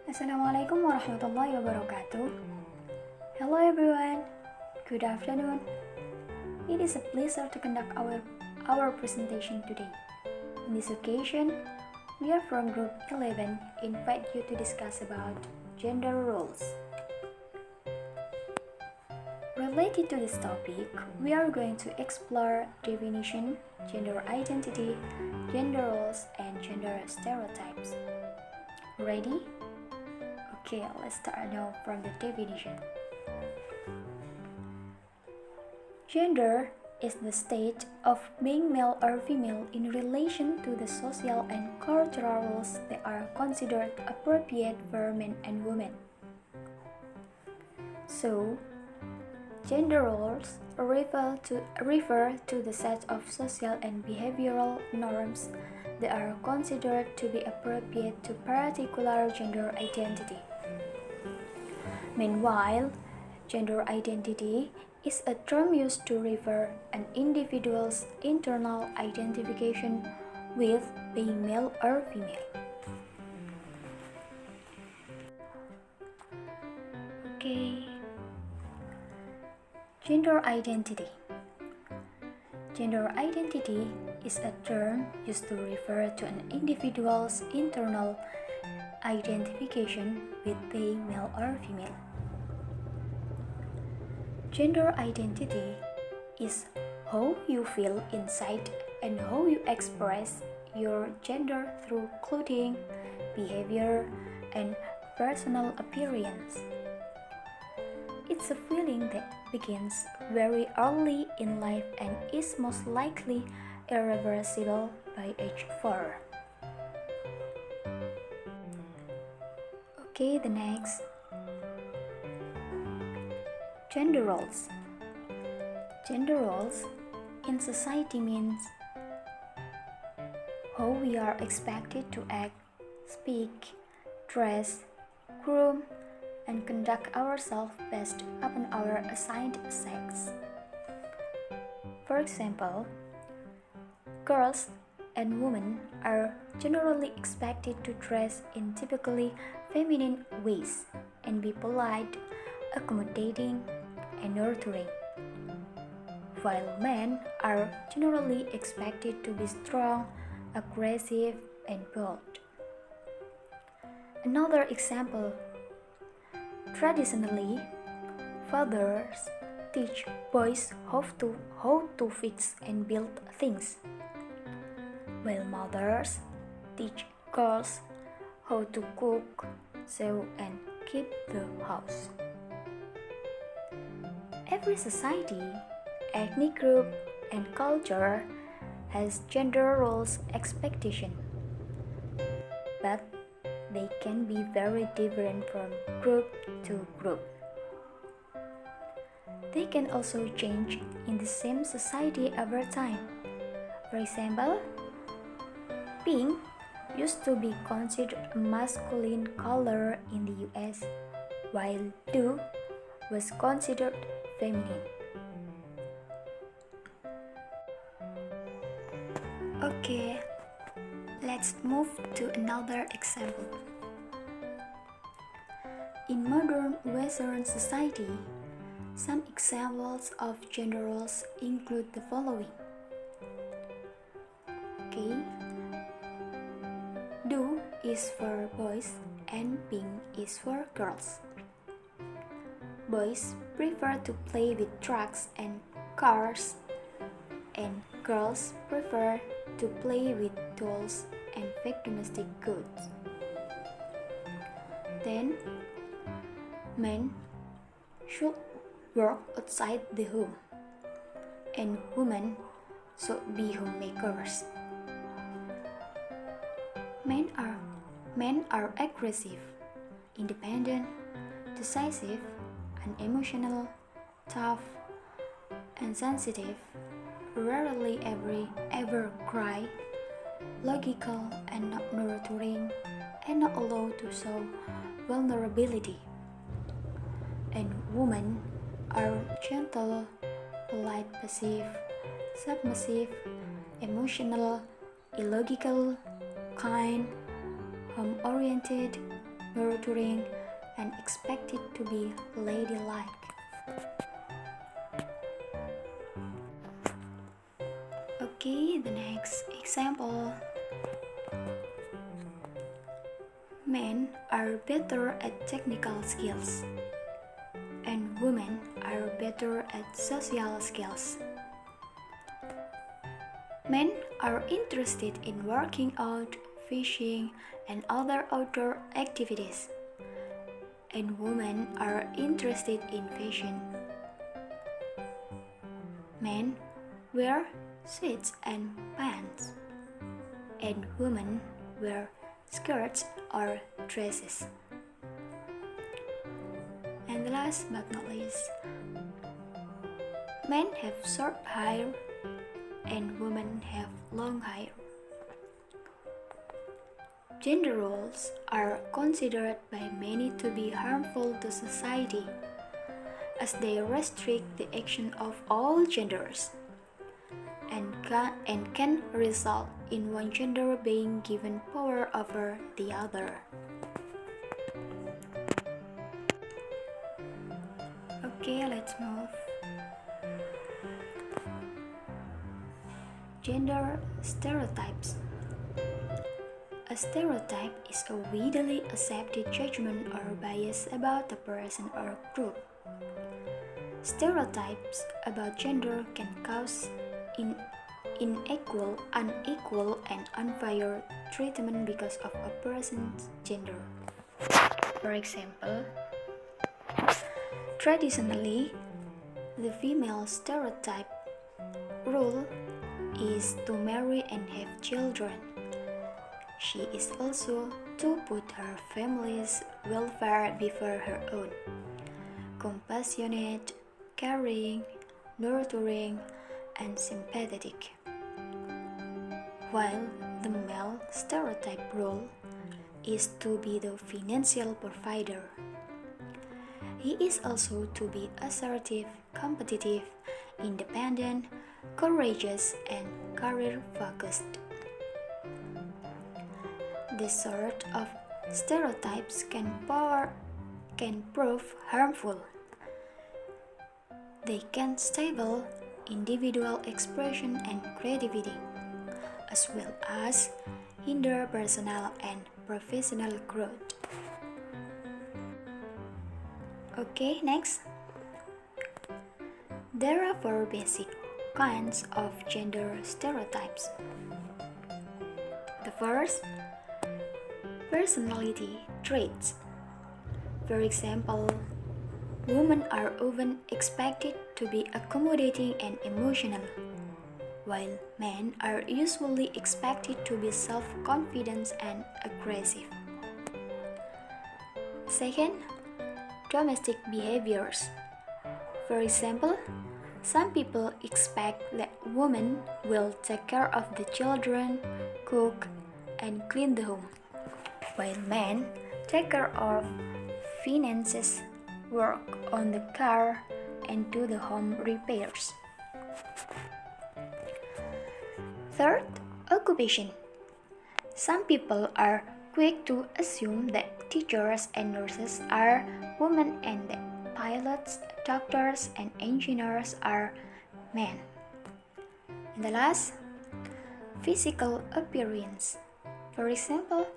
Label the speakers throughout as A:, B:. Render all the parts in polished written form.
A: Assalamualaikum warahmatullahi wabarakatuh. Hello everyone. Good afternoon. It is a pleasure to conduct our presentation today. In this occasion, we are from Group 11 invite you to discuss about gender roles. Related to this topic, we are going to explore definition, gender identity, gender roles, and gender stereotypes. Ready? Okay, let's start now from the definition. Gender is the state of being male or female in relation to the social and cultural roles that are considered appropriate for men and women. So, gender roles refer to the set of social and behavioral norms that are considered to be appropriate to particular gender identity. Meanwhile, gender identity is a term used to refer an individual's internal identification with being male or female. Okay. Gender identity. Gender identity is a term used to refer to an individual's internal identification with being male or female. Gender identity is how you feel inside and how you express your gender through clothing, behavior, and personal appearance. It's a feeling that begins very early in life and is most likely irreversible by age 4. Okay, the next. Gender roles. Gender roles in society means how we are expected to act, speak, dress, groom, and conduct ourselves based upon our assigned sex. For example, girls and women are generally expected to dress in typically feminine ways and be polite, accommodating, and nurturing, while men are generally expected to be strong, aggressive, and bold. Another example. Traditionally, fathers teach boys how to fix and build things, while mothers teach girls how to cook, sew, and keep the house. Every society, ethnic group, and culture has gender roles expectation, but they can be very different from group to group. They can also change in the same society over time. For example, pink used to be considered a masculine color in the US, while blue was considered feminine. Okay, let's move to another example. In modern Western society, some examples of gender roles include the following. Okay, blue is for boys and pink is for girls. Boys prefer to play with trucks and cars, and girls prefer to play with dolls and fake domestic goods. Then, men should work outside the home, and women should be homemakers. Men are aggressive, independent, decisive, unemotional, tough, and sensitive, rarely ever cry, logical and not nurturing, and not allowed to show vulnerability. And women are gentle, polite, passive, submissive, emotional, illogical, kind, home-oriented, nurturing, and expected to be ladylike. Okay, the next example. Men are better at technical skills, and women are better at social skills. Men are interested in working out, fishing, and other outdoor activities, and women are interested in fashion. Men wear suits and pants, and women wear skirts or dresses. And last but not least, men have short hair and women have long hair. Gender roles are considered by many to be harmful to society, as they restrict the action of all genders and can result in one gender being given power over the other. Okay, let's move. Gender stereotypes. A stereotype is a widely accepted judgment or bias about a person or group. Stereotypes about gender can cause unequal, and unfair treatment because of a person's gender. For example, traditionally, the female stereotype rule is to marry and have children. She is also to put her family's welfare before her own. Compassionate, caring, nurturing, and sympathetic. While the male stereotype role is to be the financial provider. He is also to be assertive, competitive, independent, courageous, and career-focused. This sort of stereotypes can prove harmful. They can stifle individual expression and creativity, as well as hinder personal and professional growth. Okay, next. There are 4 basic kinds of gender stereotypes. The first, personality traits. For example, women are often expected to be accommodating and emotional, while men are usually expected to be self-confident and aggressive. Second, domestic behaviors. For example, some people expect that women will take care of the children, cook, and clean the home, while men take care of finances, work on the car, and do the home repairs. Third, occupation. Some people are quick to assume that teachers and nurses are women and that pilots, doctors, and engineers are men. And the last, physical appearance. For example,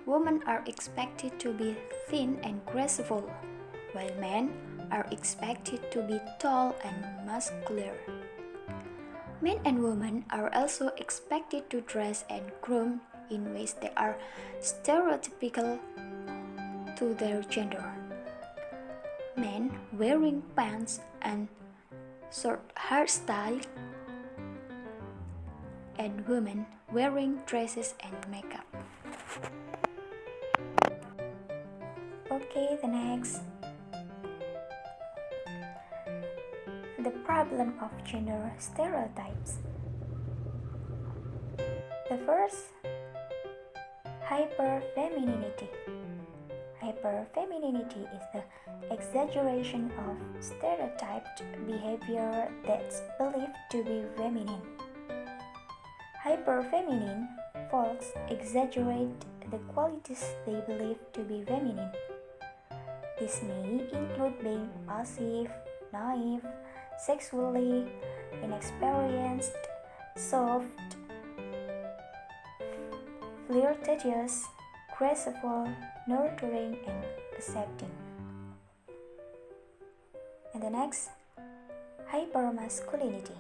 A: women are expected to be thin and graceful, while men are expected to be tall and muscular. Men and women are also expected to dress and groom in ways that are stereotypical to their gender. Men wearing pants and short hairstyle, and women wearing dresses and makeup. Okay, the next. The problem of gender stereotypes. The first, hyperfemininity. Hyperfemininity is the exaggeration of stereotyped behavior that's believed to be feminine. Hyperfeminine folks exaggerate the qualities they believe to be feminine. This may include being passive, naive, sexually inexperienced, soft, flirtatious, graceful, nurturing, and accepting. And the next, hypermasculinity.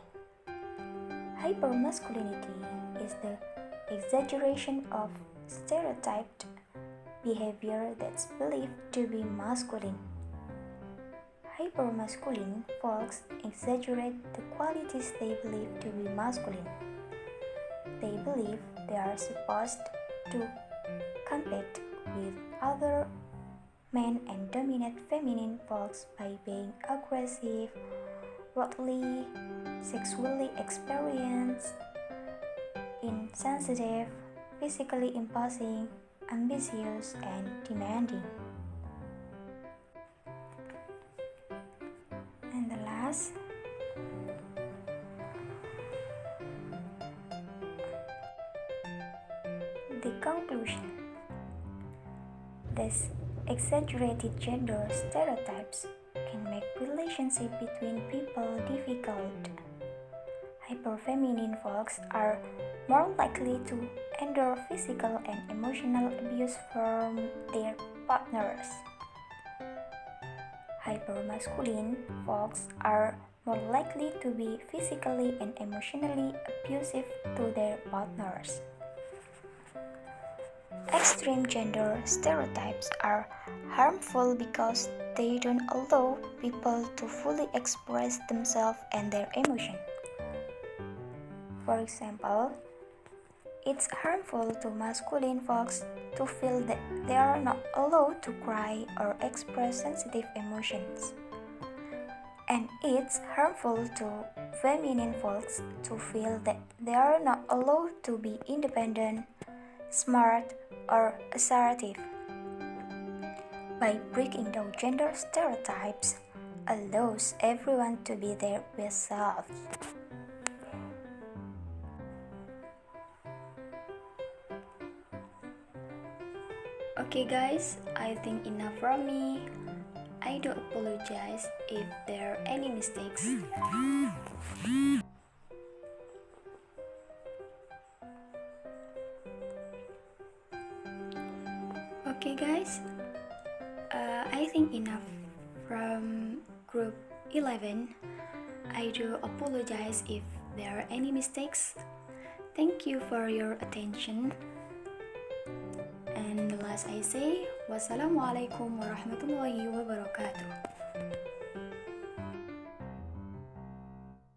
A: Hypermasculinity is the exaggeration of stereotyped behavior that's believed to be masculine. Hypermasculine folks exaggerate the qualities they believe to be masculine. They believe they are supposed to compete with other men and dominate feminine folks by being aggressive, worldly, sexually experienced, insensitive, physically imposing, ambitious, and demanding. And the last, the conclusion. These exaggerated gender stereotypes can make relationship between people difficult. Hyperfeminine folks are more likely to endure physical and emotional abuse from their partners. Hypermasculine folks are more likely to be physically and emotionally abusive to their partners. Extreme gender stereotypes are harmful because they don't allow people to fully express themselves and their emotions. For example, it's harmful to masculine folks to feel that they are not allowed to cry or express sensitive emotions. And it's harmful to feminine folks to feel that they are not allowed to be independent, smart, or assertive. By breaking down gender stereotypes allows everyone to be their best self. Okay guys, I think enough from me. I do apologize if there are any mistakes. Okay guys, I think enough from group 11. I do apologize if there are any mistakes. Thank you for your attention. And the last I say, wassalamualaikum warahmatullahi wabarakatuh.